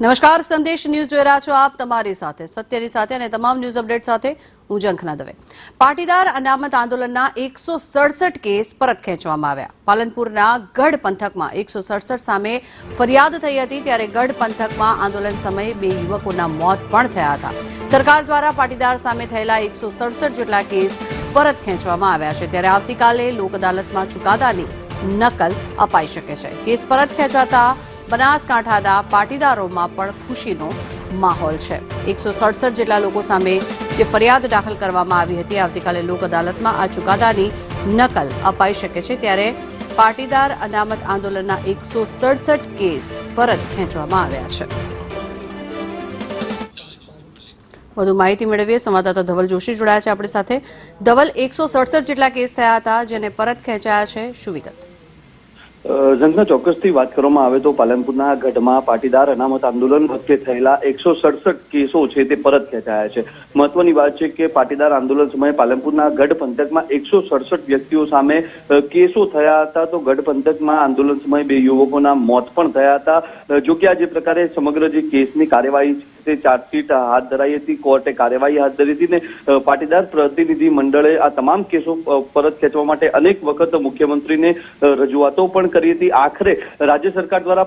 નમસ્કાર, સંદેશ ન્યૂઝ જોઈ રહ્યા છો આપ, તમારી સાથે સત્યની સાથે અને તમામ ન્યૂઝ અપડેટ સાથે હું ઝંખના દવે। પાટીદાર અનામત આંદોલનના 167 કેસ પરત ખેંચવામાં આવ્યા। પાલનપુરના ગઢ પંથકમાં 167 સામે ફરિયાદ થઈ હતી, ત્યારે ગઢ પંથકમાં આંદોલન સમયે 2 યુવકોના મોત પણ થયા હતા। સરકાર દ્વારા પાટીદાર સામે થયેલા 167 જેટલા કેસ પરત ખેંચવામાં આવ્યા છે, ત્યારે આવતીકાલે લોક અદાલતમાં ચુકાદાની નકલ અપાઈ શકે છે। કેસ પરત ખેંચાતા બનાસકાંઠાના પાટીદારોમાં પણ ખુશીનો માહોલ છે। 167 જેટલા લોકો સામે જે ફરિયાદ દાખલ કરવામાં આવી હતી, આવતીકાલે લોક અદાલતમાં આ ચુકાદાની નકલ અપાઈ શકે છે, ત્યારે પાટીદાર અનામત આંદોલનના 167 કેસ પરત ખેંચવામાં આવ્યા છે। વધુ માહિતી મેળવીએ, સંવાદદાતા ધવલ જોશી જોડાયા છે આપણી સાથે। ધવલ, 167 જેટલા કેસ થયા હતા જેને પરત ખેંચાયા છે, શું વિગત? જંગના ચોક્કસથી વાત કરવામાં આવે તો પાલનપુરના ગઢમાં પાટીદાર અનામત આંદોલન વખતે થયેલા 167 કેસો છે તે પરત ખેંચાયા છે। મહત્વની વાત છે કે પાટીદાર આંદોલન સમયે પાલનપુરના ગઢ પંથકમાં 167 વ્યક્તિઓ સામે કેસો થયા હતા, તો ગઢ પંથકમાં આંદોલન સમયે 2 યુવકોના મોત પણ થયા હતા। જો કે આ જે પ્રકારે સમગ્ર જે કેસની કાર્યવાહી તે ચાર્જશીટ હાથ ધરાઈ હતી, કોર્ટે કાર્યવાહી હાથ ધરી હતી ને પાટીદાર પ્રતિનિધિ મંડળે આ તમામ કેસો પરત ખેંચવા માટે અનેક વખત મુખ્યમંત્રીને રજૂઆતો પણ કરી હતી। આખરે રાજ્ય સરકાર દ્વારા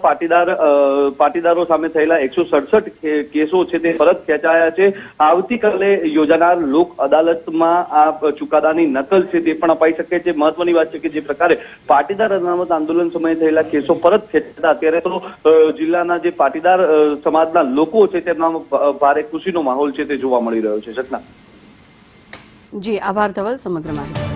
પાટીદારો સામે થયેલા 167 કેસો છે તે પરત ખેંચાયા છે। આવતીકાલે યોજાનાર લોક અદાલતમાં આ ચુકાદાની નકલ છે તે પણ અપાઈ શકે છે। મહત્વની વાત છે કે જે પ્રકારે પાટીદાર અનામત આંદોલન સમયે થયેલા કેસો પરત ખેંચાતા અત્યારે તો જિલ્લાના જે પાટીદાર સમાજના લોકો છે તેમના ભારે ખુશીનો માહોલ છે તે જોવા મળી રહ્યો છે। જી, આભાર ધવલ સમગ્ર માહિતી।